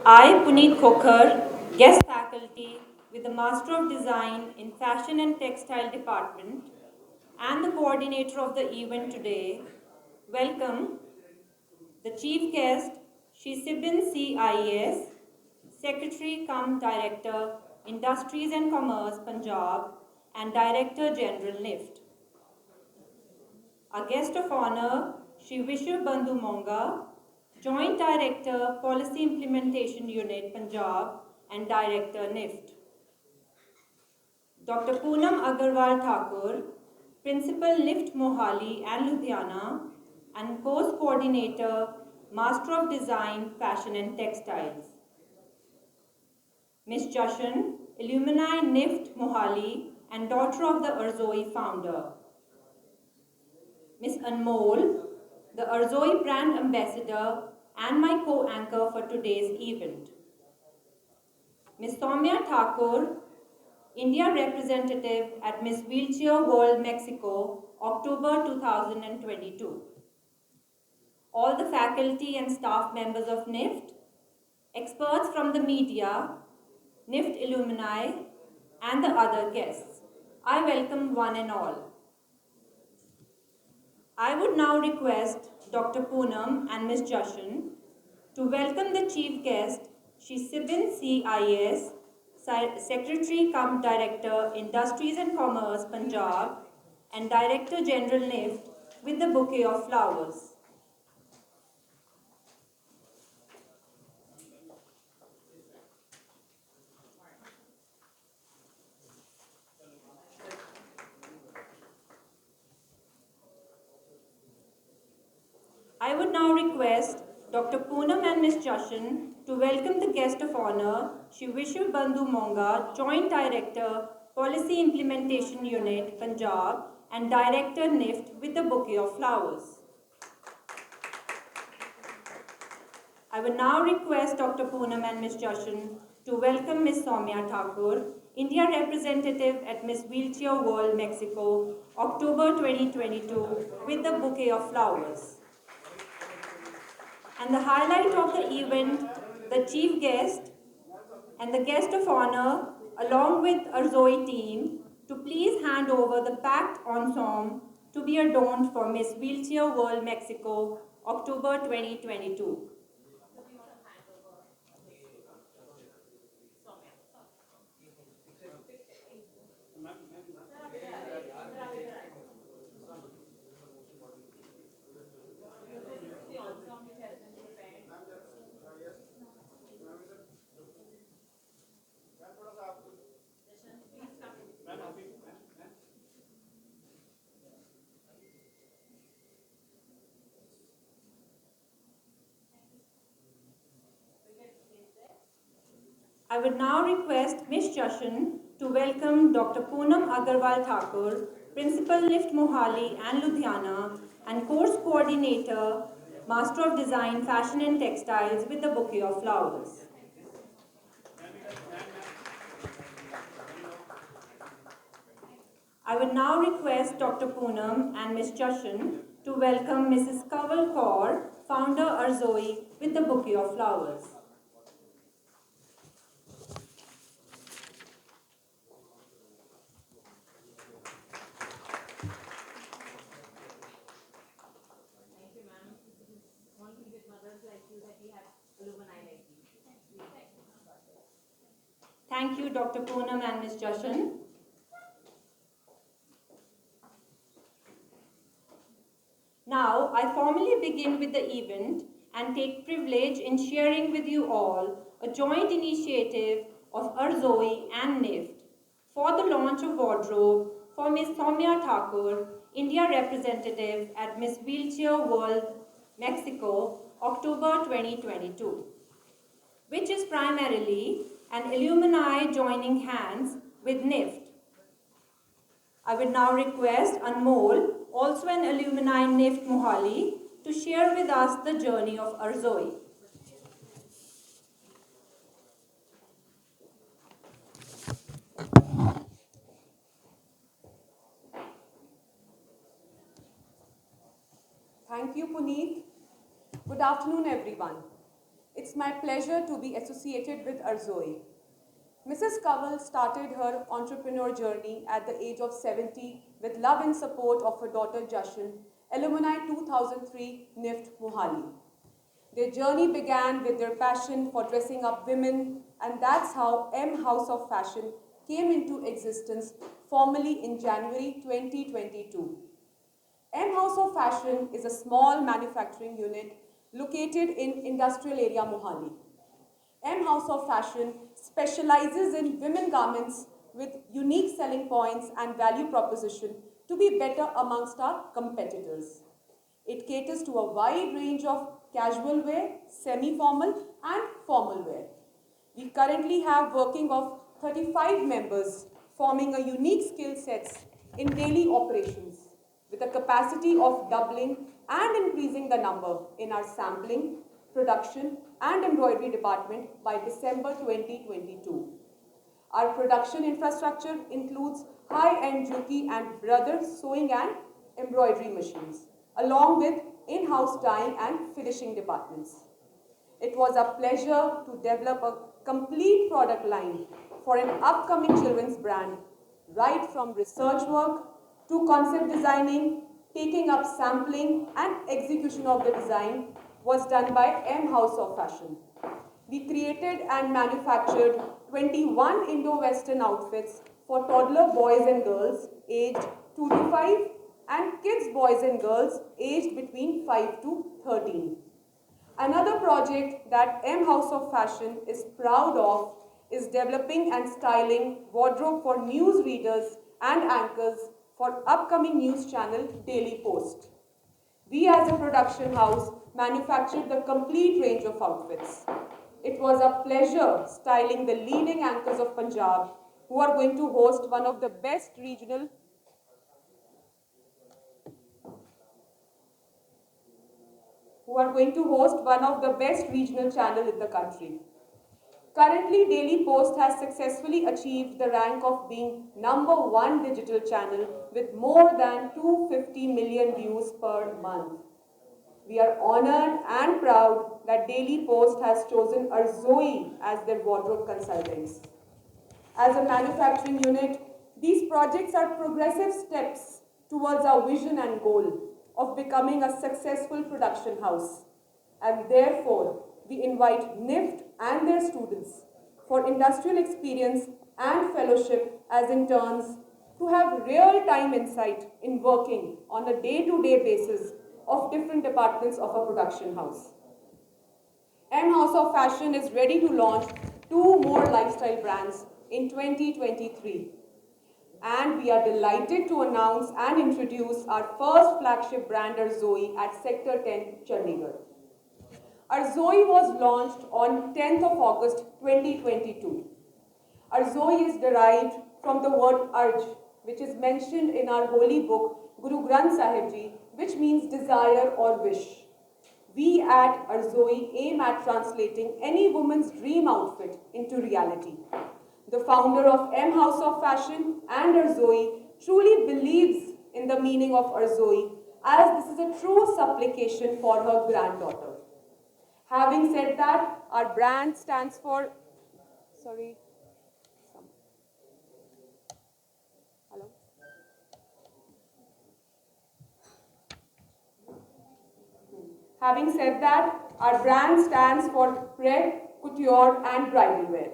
I, Puneet Khokhar, guest faculty with the Master of Design in Fashion and Textile Department and the coordinator of the event today, welcome the chief guest, Sibin CIS, Secretary cum Director, Industries and Commerce, Punjab, and Director General NIIFT. Our guest of honor, Shri Vishnu Bandhu Monga, Joint Director, Policy Implementation Unit, Punjab, and Director NIIFT. Dr. Poonam Agarwal Thakur, Principal NIIFT Mohali and Ludhiana, and Course Coordinator, Master of Design, Fashion and Textiles. Ms. Jashan, Alumni NIIFT Mohali and daughter of the ARZOE founder. Ms. Anmol, the ARZOE brand ambassador and my co-anchor for today's event. Ms. Somya Thakur, India representative at Miss Wheelchair World Mexico, October 2022. All the faculty and staff members of NIIFT, experts from the media, NIIFT alumni, and the other guests. I welcome one and all. I would now request Dr. Poonam and Ms. Jashan to welcome the chief guest, Sibin CIS, Secretary cum Director, Industries and Commerce, Punjab, and Director General NIIFT with the bouquet of flowers. I would now request Dr. Poonam and Ms. Jashan to welcome the guest of honor, Shri Vishnu Bandhu Monga, Joint Director, Policy Implementation Unit, Punjab, and Director NIIFT with the bouquet of flowers. I would now request Dr. Poonam and Ms. Jashan to welcome Ms. Somya Thakur, India representative at Miss Wheelchair World Mexico, October 2022, with the bouquet of flowers. And the highlight of the event, the chief guest and the guest of honor, along with ARZOE team, to please hand over the packed ensemble to be adorned for Miss Wheelchair World Mexico, October 2022. I would now request Ms. Jashan to welcome Dr. Poonam Agarwal Thakur, Principal NIIFT Mohali and Ludhiana, and Course Coordinator, Master of Design, Fashion and Textiles with the bouquet of flowers. I would now request Dr. Poonam and Ms. Jashan to welcome Mrs. Kanwal Kaur, Founder ARZOE, with the bouquet of flowers. Thank you, Dr. Poonam and Ms. Jashan. Now, I formally begin with the event and take privilege in sharing with you all a joint initiative of ARZOE and NIIFT for the launch of wardrobe for Ms. Somya Thakur, India representative at Miss Wheelchair World Mexico, October 2022, which is primarily an alumni joining hands with NIIFT. I would now request Anmol, also an alumni NIIFT Mohali, to share with us the journey of ARZOE. Thank you, Puneet. Good afternoon, everyone. It's my pleasure to be associated with ARZOE. Mrs. Kawal started her entrepreneur journey at the age of 70 with love and support of her daughter Jashan, alumni 2003 NIIFT Mohali. Their journey began with their passion for dressing up women, and that's how M House of Fashion came into existence formally in January 2022. M House of Fashion is a small manufacturing unit located in industrial area Mohali. M House of Fashion specializes in women garments with unique selling points and value proposition to be better amongst our competitors. It caters to a wide range of casual wear, semi-formal and formal wear. We currently have working of 35 members forming a unique skill sets in daily operations with a capacity of doubling and increasing the number in our sampling, production and embroidery department by December 2022. Our production infrastructure includes high-end Juki and Brother sewing and embroidery machines, along with in-house dyeing and finishing departments. It was a pleasure to develop a complete product line for an upcoming children's brand, right from research work to concept designing, taking up sampling and execution of the design was done by M House of Fashion. We created and manufactured 21 Indo-Western outfits for toddler boys and girls aged 2 to 5 and kids boys and girls aged between 5 to 13. Another project that M House of Fashion is proud of is developing and styling wardrobe for news readers and anchors for upcoming news channel Daily Post. We as a production house manufactured the complete range of outfits. It was a pleasure styling the leading anchors of Punjab who are going to host one of the best regional channel in the country. Currently, Daily Post has successfully achieved the rank of being #1 digital channel with more than 250 million views per month. We are honored and proud that Daily Post has chosen ARZOE as their wardrobe consultants. As a manufacturing unit, these projects are progressive steps towards our vision and goal of becoming a successful production house. And therefore, we invite NIIFT and their students for industrial experience and fellowship as interns to have real-time insight in working on a day-to-day basis of different departments of a production house. M House of Fashion is ready to launch 2 more lifestyle brands in 2023. And we are delighted to announce and introduce our first flagship brand ARZOE at Sector 10, Chandigarh. ARZOE was launched on 10th of August 2022. ARZOE is derived from the word Arj, which is mentioned in our holy book, Guru Granth Sahib Ji, which means desire or wish. We at ARZOE aim at translating any woman's dream outfit into reality. The founder of M House of Fashion and ARZOE truly believes in the meaning of ARZOE as this is a true supplication for her granddaughter. Having said that, our brand stands for, Having said that, our brand stands for Pred, Couture and Bridal Wear.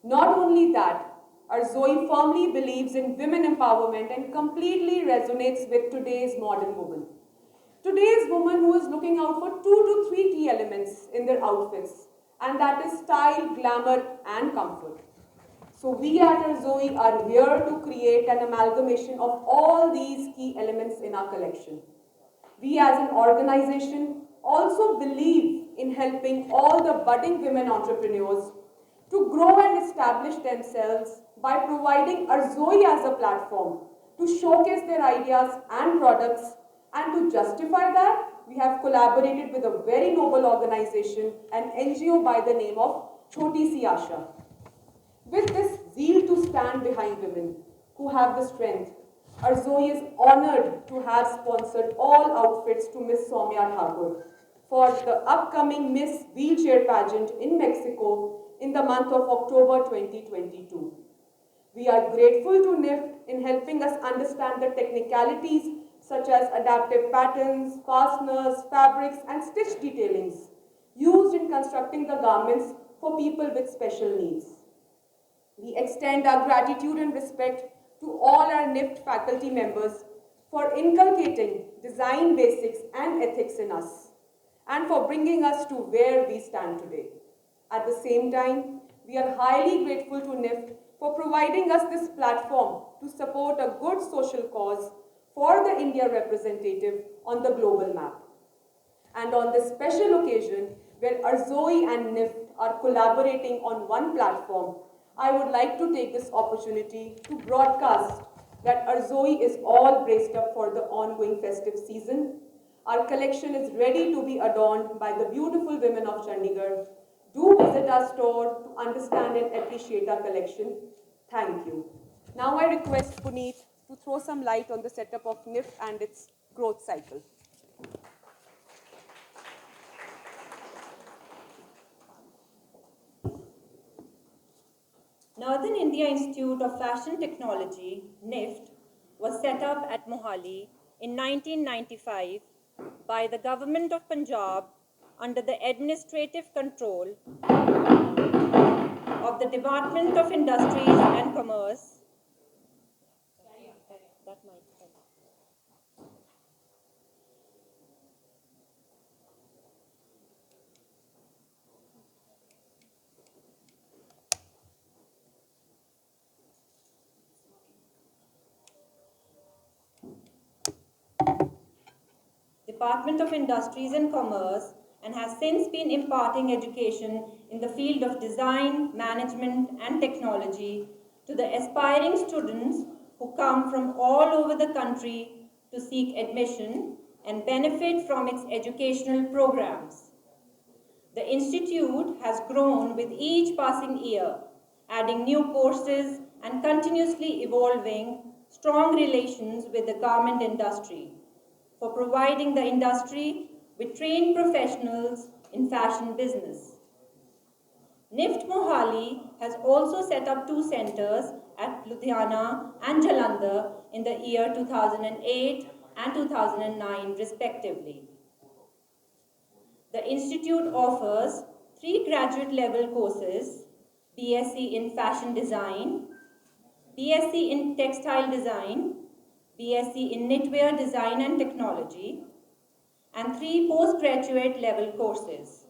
Not only that, ARZOE firmly believes in women empowerment and completely resonates with today's modern woman. Today's woman who is looking out for 2 to 3 key elements in their outfits, and that is style, glamour and comfort. So we at ARZOE are here to create an amalgamation of all these key elements in our collection. We as an organization also believe in helping all the budding women entrepreneurs to grow and establish themselves by providing ARZOE as a platform to showcase their ideas and products. And to justify that, we have collaborated with a very noble organization, an NGO by the name of Choti Si Asha. With this zeal to stand behind women who have the strength, ARZOE is honored to have sponsored all outfits to Miss Somya Thakur. for the upcoming Miss Wheelchair pageant in Mexico in the month of October 2022. We are grateful to NIIFT in helping us understand the technicalities such as adaptive patterns, fasteners, fabrics, and stitch detailings used in constructing the garments for people with special needs. We extend our gratitude and respect to all our NIIFT faculty members for inculcating design basics and ethics in us, and for bringing us to where we stand today. At the same time, we are highly grateful to NIIFT for providing us this platform to support a good social cause for the India representative on the global map. And on this special occasion, where ARZOE and NIIFT are collaborating on one platform, I would like to take this opportunity to broadcast that ARZOE is all braced up for the ongoing festive season. Our collection is ready to be adorned by the beautiful women of Chandigarh. Do visit our store to understand and appreciate our collection. Thank you. Now I request Puneet to throw some light on the setup of NIIFT and its growth cycle. Northern India Institute of Fashion Technology, NIIFT, was set up at Mohali in 1995 by the Government of Punjab under the administrative control of the Department of Industries and Commerce. That might help. Department of Industries and Commerce, and has since been imparting education in the field of design, management and technology to the aspiring students who come from all over the country to seek admission and benefit from its educational programs. The institute has grown with each passing year, adding new courses and continuously evolving strong relations with the garment industry, for providing the industry with trained professionals in fashion business. NIIFT Mohali has also set up 2 centers at Ludhiana and Jalandhar in the year 2008 and 2009 respectively. The institute offers 3 graduate level courses: BSc in Fashion Design, BSc in Textile Design, BSc in Knitwear Design and Technology, and 3 postgraduate level courses: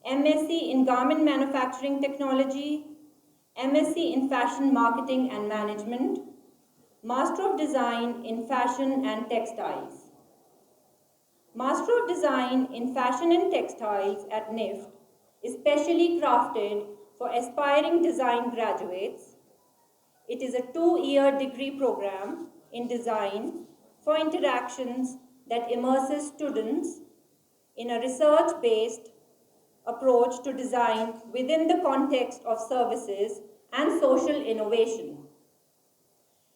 MSc in Garment Manufacturing Technology, MSc in Fashion Marketing and Management, Master of Design in Fashion and Textiles. Master of Design in Fashion and Textiles at NIIFT is specially crafted for aspiring design graduates. It is a 2-year degree program in design for interactions that immerses students in a research-based approach to design within the context of services and social innovation.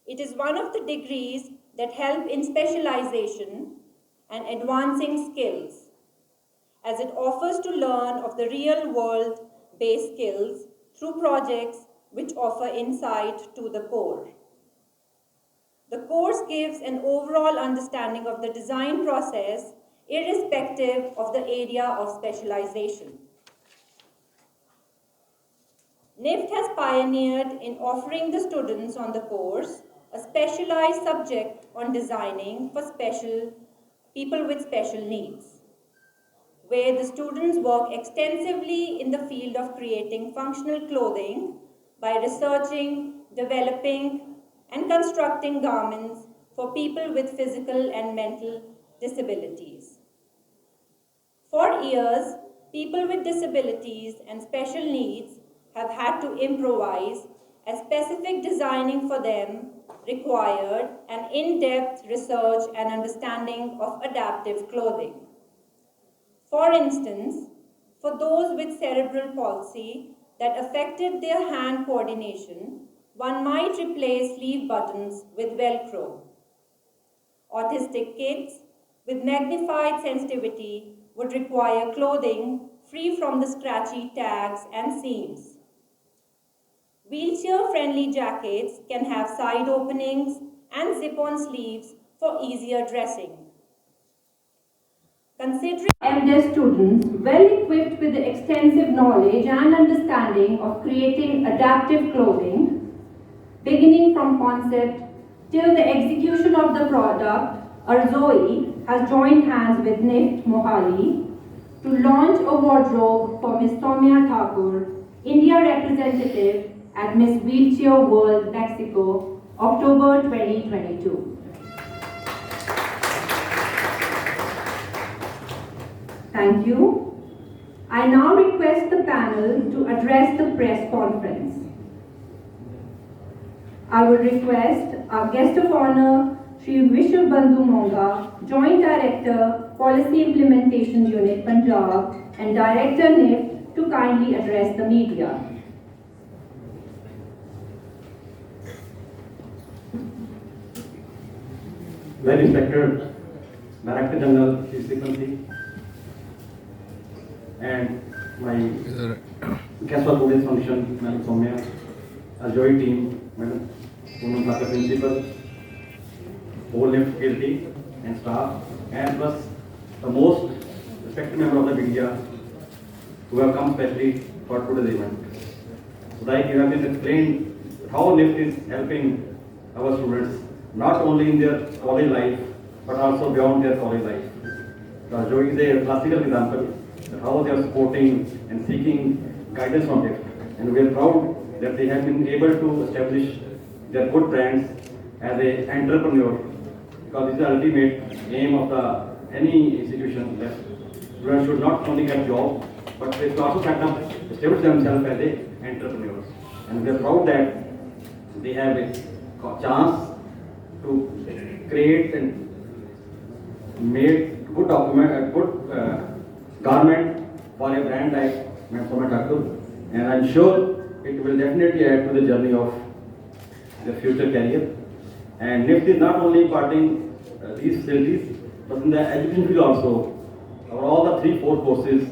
It is one of the degrees that help in specialization and advancing skills, as it offers to learn of the real-world based skills through projects which offer insight to the core. The course gives an overall understanding of the design process irrespective of the area of specialization. NIIFT has pioneered in offering the students on the course a specialized subject on designing for people with special needs, where the students work extensively in the field of creating functional clothing by researching, developing, and constructing garments for people with physical and mental disabilities. For years, people with disabilities and special needs have had to improvise, as specific designing for them required an in-depth research and understanding of adaptive clothing. For instance, for those with cerebral palsy that affected their hand coordination, one might replace sleeve buttons with Velcro. Autistic kids with magnified sensitivity would require clothing free from the scratchy tags and seams. Wheelchair-friendly jackets can have side openings and zip-on sleeves for easier dressing. Considering Mdes students well equipped with the extensive knowledge and understanding of creating adaptive clothing, beginning from concept till the execution of the product, ARZOE has joined hands with NIIFT Mohali to launch a wardrobe for Ms. Somya Thakur, India representative at Miss Wheelchair World Mexico, October 2022. Thank you. I now request the panel to address the press conference. I would request our guest of honor, Shri Vishwabandhu Monga, Joint Director, Policy Implementation Unit, Punjab, and Director NIIFT to kindly address the media. Very respected Director General, Shri Singh, and my guest for today's function, Madam Somya, ARZOE team, Madam Puneet Khokhar Principal, whole NIIFT faculty and staff, and plus the most respected member of the media who have come specially for today's event. So like you have been explained how NIIFT is helping our students not only in their college life but also beyond their college life. So ARZOE is a classical example of how they are supporting and seeking guidance from NIIFT. And we are proud that they have been able to establish their good brands as an entrepreneur, because this is the ultimate aim of any institution, that students should not only get job, but they should also establish themselves as entrepreneurs. And we are proud that they have a chance to create and make good garment for a brand like Ms. Somya Thakur, and I'm sure it will definitely add to the journey of the future career. And NIIFT is not only imparting these facilities, but in the education field also, all the 3-4 courses,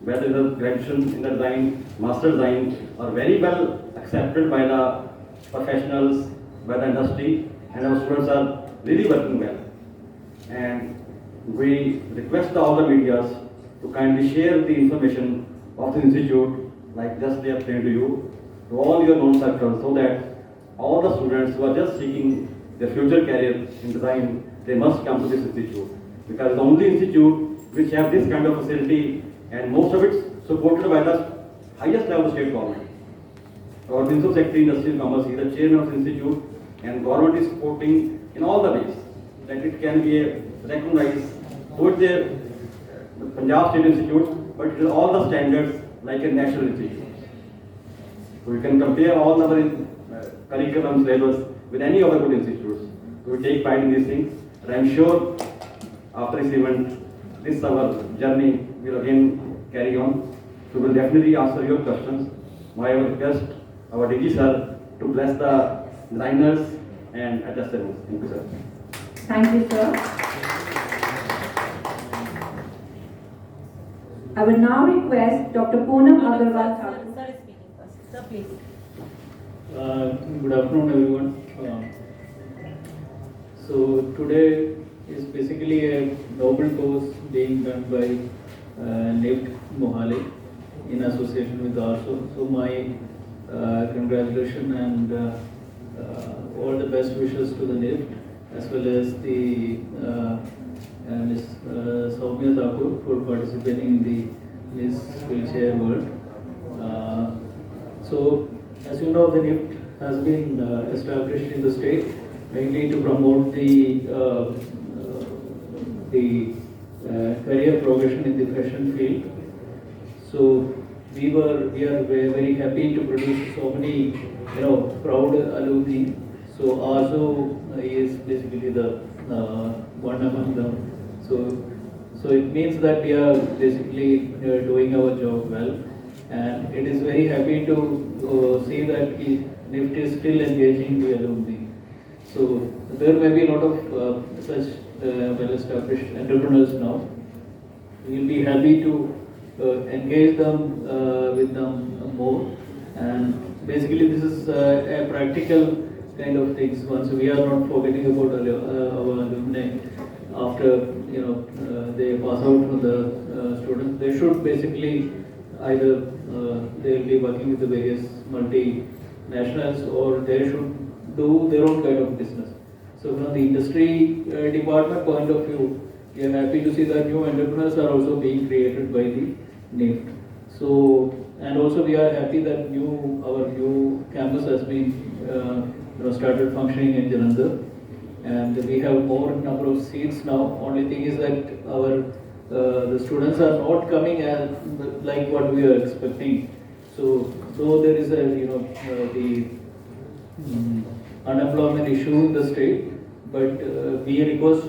whether it is graduation in the design, master design, are very well accepted by the professionals, by the industry, and our students are really working well. And we request all the medias to kindly share the information of the institute, like just they explained to you, to all your known circles, so that all the students who are just seeking their future career in design, they must come to this institute, because the only institute which have this kind of facility, and most of it supported by the highest level of state government. Our Principal Secretary Industry and Commerce is the chairman of the institute, and government is supporting in all the ways that it can be recognized with the Punjab State Institute, but it is all the standards like a national institute. So we can compare all our curriculum syllabus with any other good institutes. So we take pride in these things, and I am sure after this event, this our journey will again carry on. So we will definitely answer your questions. I will request our DG sir to bless the designers and address them. Thank you, sir. Thank you, sir. I will now request Dr. Poonam Agarwal. Sir is speaking first. Sir, please. Good afternoon, everyone. So today is basically a noble cause being done by NIIFT Mohali in association with ARZOE. So my congratulations and all the best wishes to the NIIFT, as well as the Ms. Somya Thakur for participating in the Miss Wheelchair World. So as you know, the NIIFT has been established in the state mainly to promote the career progression in the fashion field. So we are very happy to produce so many proud alumni. So ARZOE is basically the one among them. So it means that we are basically doing our job well, and it is very happy to see that NIIFT is still engaging the alumni. So there may be a lot of such well-established entrepreneurs now. we'll be happy to engage them with them more. And basically, this is a practical kind of things. Once we are not forgetting about our alumni after they pass out from the students, they should basically either they will be working with the various multinationals, or they should do their own kind of business. So from the industry department point of view, we are happy to see that new entrepreneurs are also being created by the NIIFT. So, and also we are happy that our new campus has been started functioning in Jalandhar, and we have more number of seats now. Only thing is that our the students are not coming as like what we are expecting. So though there is a the unemployment issue in the state, but we request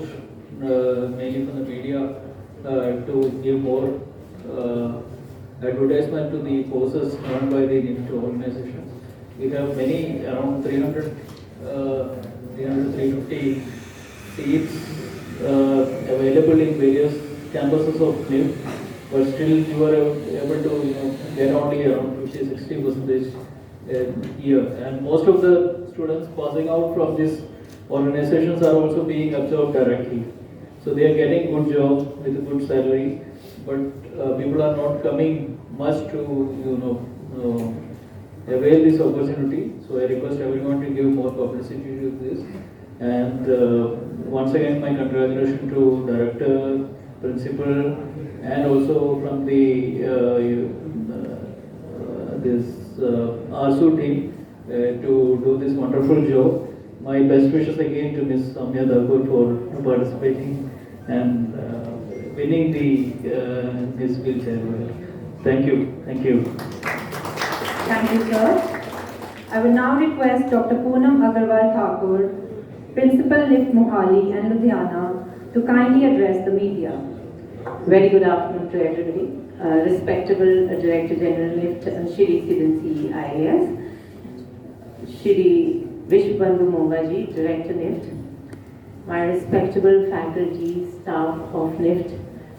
mainly from the media to give more advertisement to the courses run by the NIIFT organization. We have many, around 300, 350 seats available in various campuses of NIIFT, but still you are able to get only around 50-60% year. And most of the students passing out from these organizations are also being absorbed directly. So they are getting good jobs with a good salary, but people are not coming much to avail this opportunity. So I request everyone to give more publicity to this. And once again, my congratulations to director, principal, and also from the this ARZOE team to do this wonderful job. My best wishes again to Ms. Somya Thakur for participating and winning the this wheelchair. Thank you. Thank you. Thank you, sir. I will now request Dr. Poonam Thakur, Principal NIIFT Mohali and Ludhiana, to kindly address the media. Very good afternoon to everybody. Respectable Director General NIIFT and Shri Siddhansi IAS, Shri Vishwabandhu Mongaji, Director NIIFT, my respectable faculty, staff of NIIFT,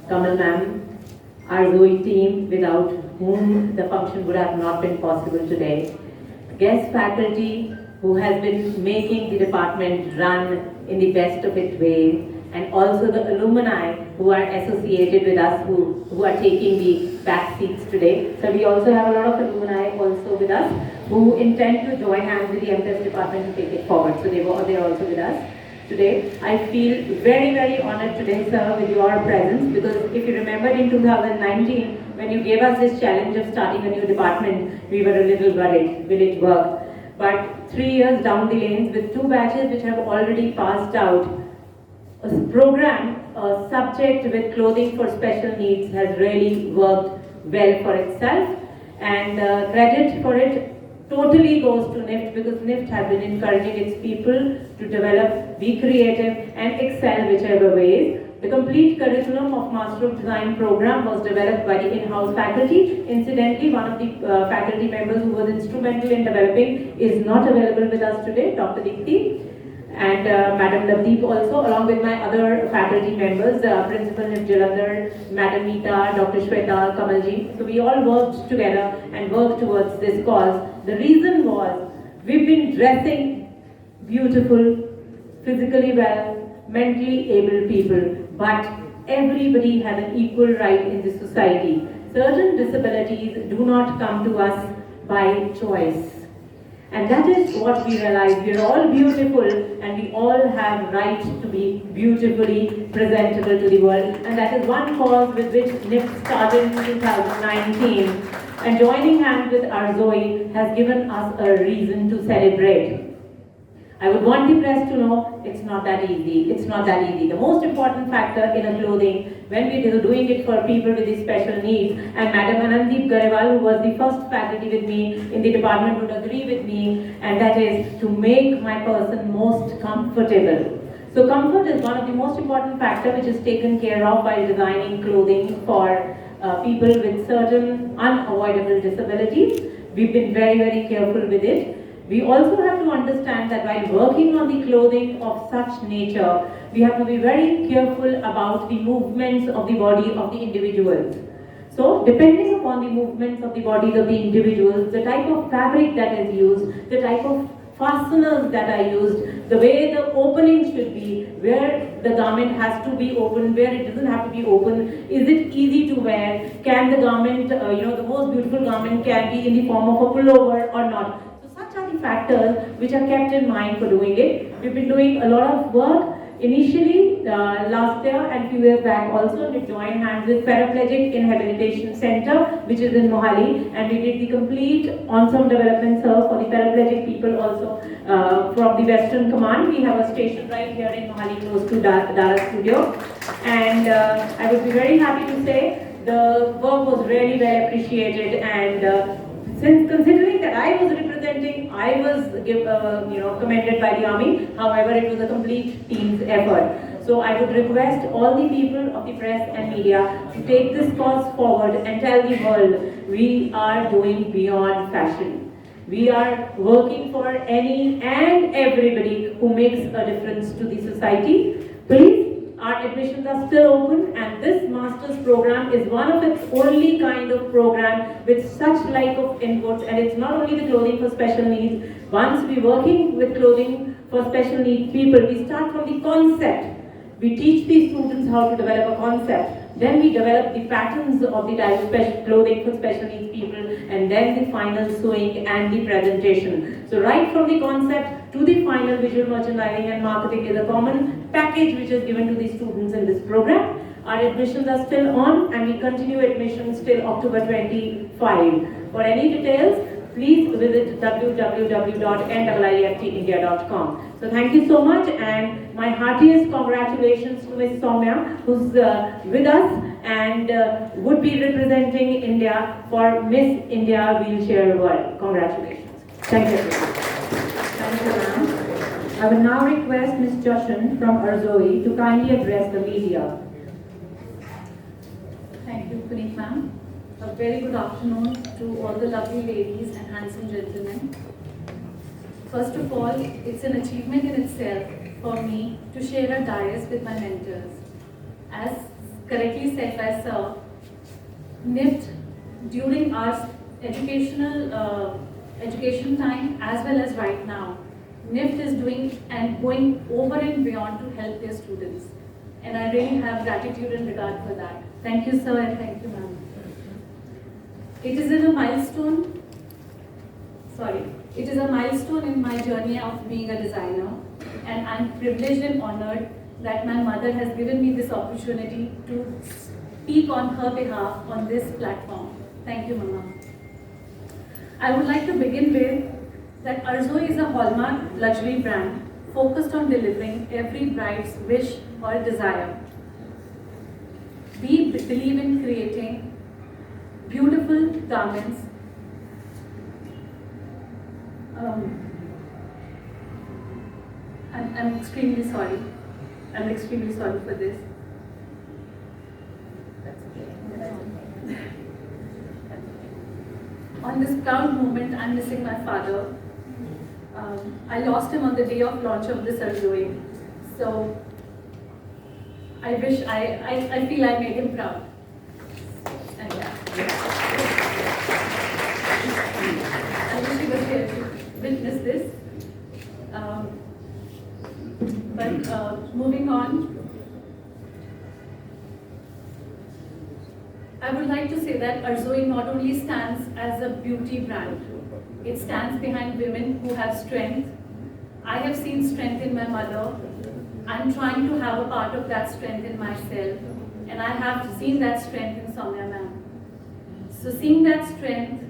Kamal ma'am, ARZOE team, without whom the function would have not been possible today, guest faculty who has been making the department run in the best of its way, and also the alumni who are associated with us, who are taking the back seats today. So we also have a lot of alumni also with us who intend to join hands with the Mdes department to take it forward. So they are also with us today. I feel very, very honored today, sir, with your presence, because if you remember in 2019, when you gave us this challenge of starting a new department, we were a little worried, will it work? But 3 years down the lanes with 2 batches which have already passed out, a program, a subject with clothing for special needs has really worked well for itself, and credit for it totally goes to NIIFT, because NIIFT has been encouraging its people to develop, be creative and excel whichever ways. The complete curriculum of Master of Design program was developed by the in-house faculty. Incidentally, one of the faculty members who was instrumental in developing is not available with us today, Dr. Deepti. And Madam Jasdeep also, along with my other faculty members, Principal NIIFT Jalandhar, Madam Meeta, Dr. Shweta, Kamalji. So we all worked together and worked towards this cause. The reason was, we've been dressing beautiful, physically well, mentally able people, but everybody has an equal right in this society. Certain disabilities do not come to us by choice. And that is what we realize. We are all beautiful and we all have right to be beautifully presentable to the world. And that is one cause with which NIIFT started in 2019. And joining hands with ARZOE has given us a reason to celebrate. I would want the press to know it's not that easy. It's not that easy. The most important factor in a clothing, when we are doing it for people with these special needs, and Madam Amandeep, who was the first faculty with me in the department, would agree with me, and that is to make my person most comfortable. So comfort is one of the most important factors which is taken care of by designing clothing for people with certain unavoidable disabilities. We've been very, very careful with it. We also have to understand that while working on the clothing of such nature, we have to be very careful about the movements of the body of the individuals. So, depending upon the movements of the bodies of the individuals, the type of fabric that is used, the type of fasteners that are used, the way the opening should be, where the garment has to be open, where it doesn't have to be open, is it easy to wear, can the garment, the most beautiful garment can be in the form of a pullover or not. So such are the factors which are kept in mind for doing it. We've been doing a lot of work. Initially, last year and few years back also, we joined hands with Paraplegic Rehabilitation Center, which is in Mohali, and we did the complete ensemble development serve for the paraplegic people also from the Western Command. We have a station right here in Mohali close to Dara Studio, and I would be very happy to say the work was really well appreciated, and since considering that I was representing, I was commended by the army. However, it was a complete team's effort. So I would request all the people of the press and media to take this cause forward and tell the world we are doing beyond fashion. We are working for any and everybody who makes a difference to the society. Please. Our admissions are still open, and this master's program is one of its only kind of program with such like of input, and it's not only the clothing for special needs. Once we're working with clothing for special needs people, we start from the concept. We teach these students how to develop a concept. Then we develop the patterns of the type of clothing for special needs people, and then the final sewing and the presentation. So right from the concept to the final visual merchandising and marketing is a common package which is given to the students in this program. Our admissions are still on, and we continue admissions till October 25. For any details, please visit www.niiftindia.com. So thank you so much, and my heartiest congratulations to Ms. Somya, who's with us and would be representing India for Miss India Wheelchair World. Congratulations. Thank you. Thank you, ma'am. I will now request Ms. Jashan from ARZOE to kindly address the media. Thank you, Puneet ma'am. A very good afternoon to all the lovely ladies and handsome gentlemen. First of all, it's an achievement in itself for me to share a dais with my mentors. As correctly said by Sir, NIIFT during our education time as well as right now, NIIFT is doing and going over and beyond to help their students. And I really have gratitude and regard for that. Thank you, sir, and thank you, ma'am. It is a milestone in my journey of being a designer, and I'm privileged and honored that my mother has given me this opportunity to speak on her behalf on this platform. Thank you, Mama. I would like to begin with that ARZOE is a hallmark luxury brand focused on delivering every bride's wish or desire. We believe in creating beautiful garments I'm extremely sorry. I'm extremely sorry for this. On this proud moment, I'm missing my father. I lost him on the day of launch of this ARZOE. So I feel I made him proud. And yeah. I wish he was here to witness this. Moving on, I would like to say that ARZOE not only stands as a beauty brand, it stands behind women who have strength. I have seen strength in my mother. I'm trying to have a part of that strength in myself, and I have seen that strength in Somya ma'am. So seeing that strength,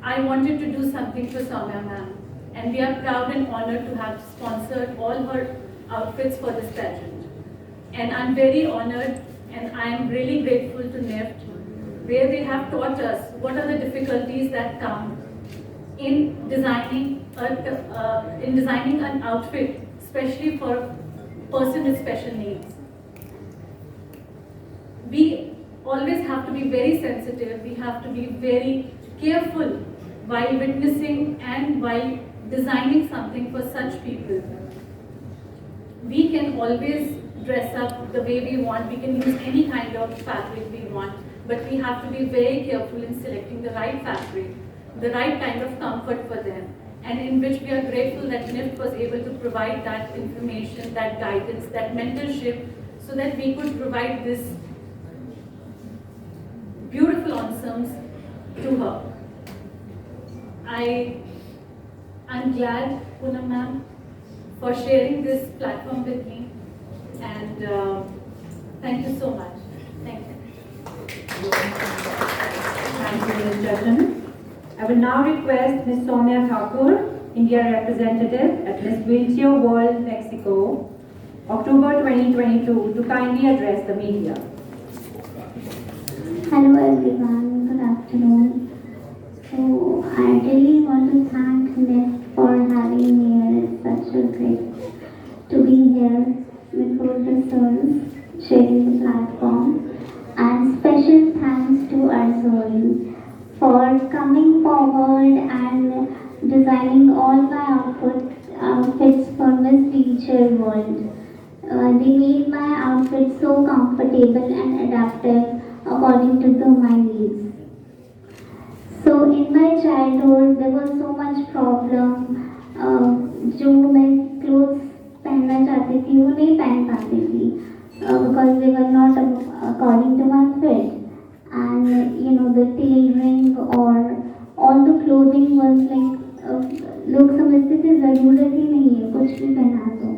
I wanted to do something for Somya ma'am, and we are proud and honored to have sponsored all her outfits for this pageant. And I'm very honored, and I am really grateful to NIIFT, where they have taught us what are the difficulties that come in designing an outfit, especially for a person with special needs. We always have to be very sensitive. We have to be very careful while witnessing and while designing something for such people. We can always dress up the way we want, we can use any kind of fabric we want, but we have to be very careful in selecting the right fabric, the right kind of comfort for them, and in which we are grateful that NIIFT was able to provide that information, that guidance, that mentorship, so that we could provide this beautiful ensembles to her. I'm glad, Poonam ma'am, for sharing this platform with me, and thank you so much. Thank you. Thank you, Ms. Jashan. I will now request Ms. Somya Thakur, India representative at Miss Wheelchair World Mexico, October 2022, to kindly address the media. Hello everyone, good afternoon. So I really want to thank NIIFT for having me here. It's such a great to be here with both the sirs sharing the platform. And special thanks to ARZOE for coming forward and designing all my outfits for Miss Wheelchair World. They made my outfit so comfortable and adaptive according to my needs. So in my childhood there was so much problem जो मैं clothes पहनना चाहती थी वो नहीं पहन पाती थी because they were not according to my fit, and you know the tailoring or all the clothing was like लोग समझते थे ज़रूरत ही नहीं है कुछ भी पहना दो.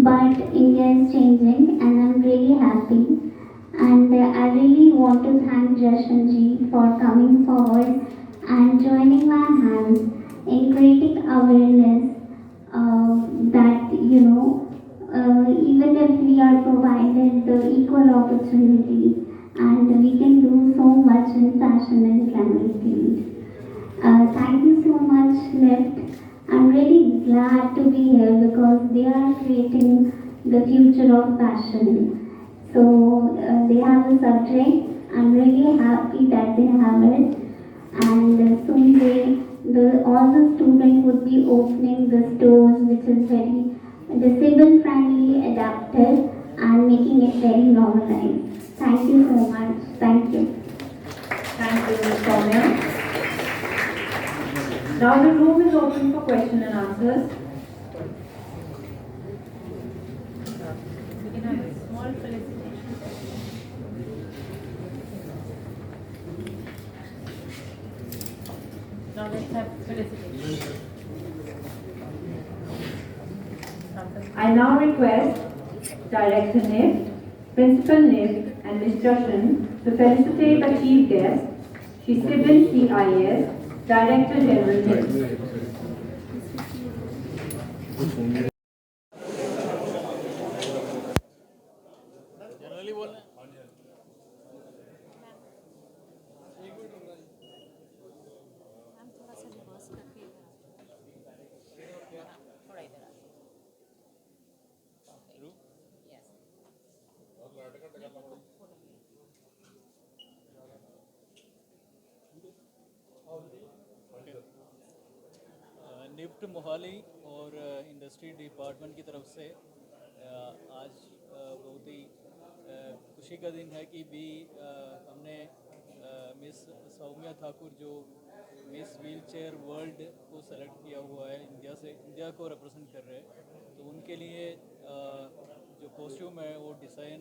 But India is changing and I'm really happy. And I really want to thank Jashan ji for coming forward and joining my hands in creating awareness that, you know, even if we are provided the equal opportunity and we can do so much in fashion and glamour field. Thank you so much, NIIFT. I'm really glad to be here because they are creating the future of fashion. So they have a subject. I'm really happy that they have it, and soon all the students would be opening the stores, which is very disabled friendly, adaptive, and making it very normalized. Thank you so much. Thank you. Thank you, Ms. Somya. Now the room is open for question and answers. We can have a small felicitation. Now let's have felicitation. I now request Director NIIFT, Principal NIIFT, and Ms. Jashan to felicitate the chief guest, Shri Civil CIS, Director General NIIFT. NIFT Mohali और industry department की तरफ से आज बहुत ही खुशी का दिन है कि हमने मिस सौम्या ठाकुर जो मिस व्हीलचेयर वर्ल्ड को सेलेक्ट किया हुआ है, इंडिया को रिप्रेजेंट कर रहे हैं, तो उनके लिए जो कॉस्ट्यूम है वो डिज़ाइन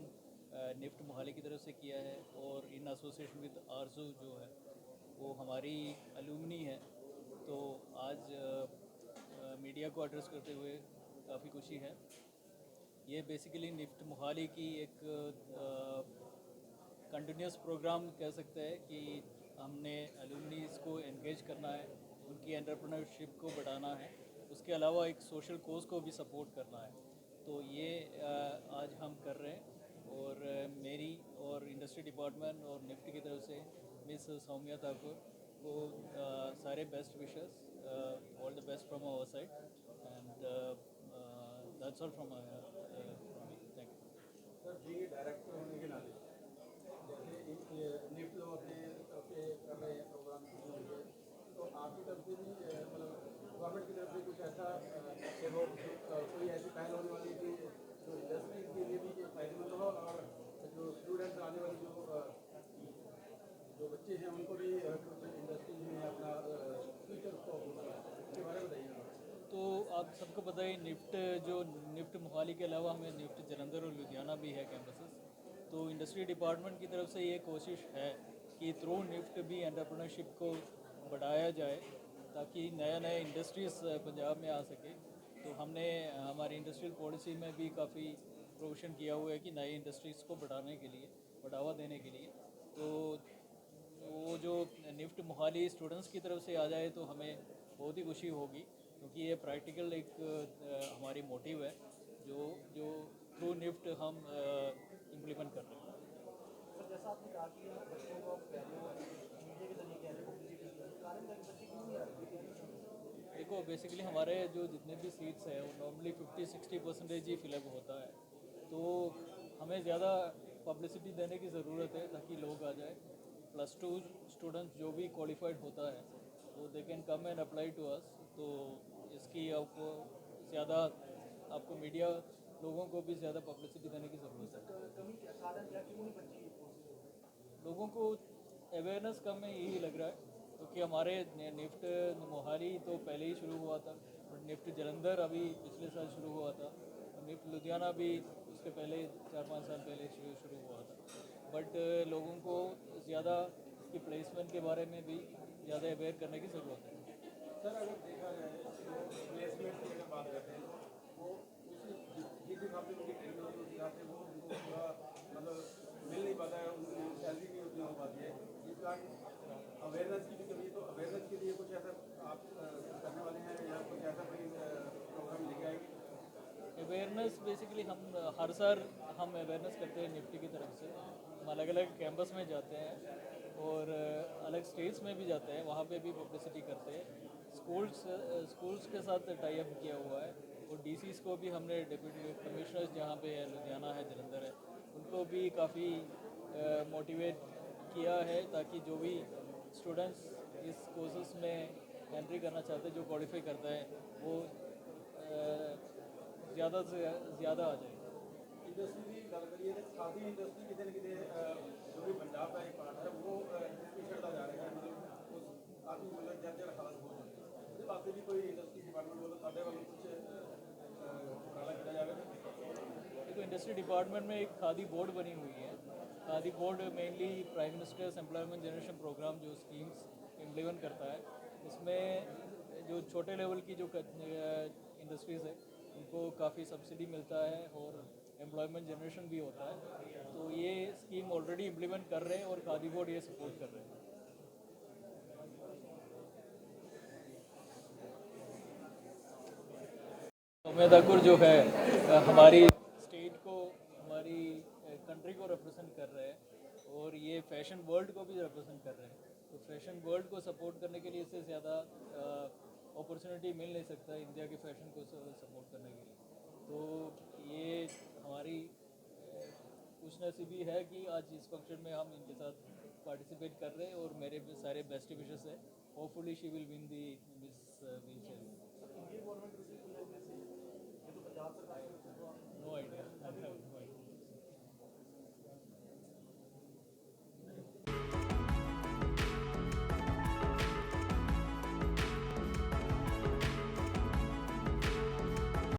निफ्ट मोहाली की तरफ से किया है और इन एसोसिएशन विद आरजू जो है वो हमारी अलुमनी है। तो आज मीडिया को एड्रेस करते हुए काफ़ी खुशी है। ये बेसिकली निफ्ट मोहाली की एक कंटिन्यूस प्रोग्राम कह सकते हैं कि हमने अलुमनीज़ को एंगेज करना है, उनकी एंटरप्रेन्योरशिप को बढ़ाना है, उसके अलावा एक सोशल कोज को भी सपोर्ट करना है। तो ये आज हम कर रहे हैं और मेरी और इंडस्ट्री डिपार्टमेंट और निफ्ट की तरफ से मिस सौम्या ठाकुर को सारे best wishes, all the best from our side, and that's all from me. Thank you sir. जी डायरेक्टर होने के नाते जैसे निफ्ट लोग अपने कर रहे हैं प्रोग्राम, तो आप गवर्नमेंट की तरफ से कुछ ऐसा हो, कोई ऐसी पहल होने वाली है जो इंडस्ट्री के लिए भी फायदेमंद हो और जो स्टूडेंट्स आने वाली जो बच्चे हैं उनको भी कुछ इंडस्ट्री में अपना फ्यूचर को उसके बारे में बताइए। तो आप सबको पता है निफ्ट मोहाली के अलावा हमें निफ्ट जलंधर और लुधियाना भी है कैंपसेस। तो इंडस्ट्री डिपार्टमेंट की तरफ से ये कोशिश है कि थ्रू निफ्ट भी एंटरप्रेन्योरशिप को बढ़ाया जाए ताकि नया नया इंडस्ट्रीज़ पंजाब में आ सके। तो हमने हमारी इंडस्ट्रियल पॉलिसी में भी काफ़ी प्रोविशन किया हुआ है कि नई इंडस्ट्रीज़ को बढ़ाने के लिए, बढ़ावा देने के लिए। तो वो जो निफ्ट मोहाली स्टूडेंट्स की तरफ से आ जाए तो हमें बहुत ही खुशी होगी, क्योंकि ये प्रैक्टिकल एक हमारी मोटिव है जो जो थ्रू निफ्ट हम इम्प्लीमेंट कर रहे हैं। सर जैसा आपने कहा कि बच्चों को कह रहे हो मीडिया के जरिए कह रहे हो पब्लिसिटी के कारण बच्चे क्यों नहीं आ रहे? देखो बेसिकली हमारे जो जितने भी सीट्स हैं वो नॉर्मली 50-60% ही फिलअप होता है। तो हमें ज़्यादा पब्लिसिटी देने की ज़रूरत है ताकि लोग आ जाए। +2 स्टूडेंट्स जो भी क्वालिफाइड होता है तो they can come and apply to us. तो इसकी आपको ज़्यादा आपको मीडिया लोगों को भी ज़्यादा पब्लिसिटी देने की ज़रूरत है। कमी क्या कारण क्या क्यों नहीं बच्चे लोगों को अवेयरनेस कम है यही लग रहा है, क्योंकि हमारे निफ्ट मोहाली तो पहले ही शुरू हुआ था और निफ्ट जलंधर अभी पिछले साल शुरू हुआ था और निफ्ट लुधियाना भी उसके पहले 4-5 साल पहले शुरू हुआ था। बट लोगों को ज़्यादा इसकी प्लेसमेंट के बारे में भी ज़्यादा अवेयर करने की ज़रूरत है। सर अगर देखा जाए तो प्लेसमेंट की अगर बात करते हैं वो जिस हिसाब से उनकी ट्रेनिंग होती है उस हिसाब से वो उनको पूरा मतलब मिल नहीं पाता है, उनकी सैलरी नहीं उतनी हो पाती है। इस कारण अवेयरनेस की भी कमी है। तो अवेयरनेस के लिए कुछ ऐसा आप करने वाले हैं या कुछ ऐसा कोई प्रोग्राम लेके आएंगे? अवेयरनेस बेसिकली हम हर साल हम अवेयरनेस करते हैं निफ्टी की तरफ से। हम अलग अलग कैंपस में जाते हैं और अलग स्टेट्स में भी जाते हैं, वहाँ पे भी पब्लिसिटी करते हैं। स्कूल्स के साथ टाई अप किया हुआ है और डीसीज़ को भी हमने डिप्टी कमिश्नर्स जहाँ पे है लुधियाना है जलंधर है उनको भी काफ़ी मोटिवेट किया है ताकि जो भी स्टूडेंट्स इस कोर्सेस में एंट्री करना चाहते हैं, जो क्वालिफाई करता है वो ज़्यादा से ज़्यादा आ जाए। इंडस्ट्री की गल करिए तो खादी इंडस्ट्री कितने न कितने जो भी पंजाब का एक पार्ट है वो पिछड़ता जा रहा है, मतलब उस काफ़ी मतलब जर्जर हालत हो जाती है। उसके वास्ते भी कोई इंडस्ट्री डिपार्टमेंट वालों साढ़े वालों कुछ उपराला किया जाएगा। देखो इंडस्ट्री डिपार्टमेंट में एक खादी बोर्ड बनी हुई है। Khadi board mainly prime minister's employment generation programme जो स्कीम्स इम्प्लीमेंट करता है, इसमें जो छोटे लेवल की जो इंडस्ट्रीज़ है उनको काफ़ी सब्सिडी मिलता है और एम्प्लॉयमेंट जनरेशन भी होता है। तो ये स्कीम ऑलरेडी इम्प्लीमेंट कर रहे हैं और खादी बोर्ड ये सपोर्ट कर रहे हैं। सौम्या ठाकुर जो है हमारी स्टेट को, हमारी कंट्री को रिप्रेजेंट कर रहे हैं और ये फैशन वर्ल्ड को भी रिप्रेजेंट कर रहे हैं। तो फैशन वर्ल्ड को सपोर्ट करने के लिए इससे ज़्यादा अपॉर्चुनिटी मिल नहीं सकता इंडिया के फैशन को सपोर्ट करने के लिए। तो ये हमारी खुशनसीबी है कि आज इस फंक्शन में हम इनके साथ पार्टिसिपेट कर रहे हैं और मेरे सारे बेस्ट विशेस है। Hopefully she will win the miss wheelchair. ये गवर्नमेंट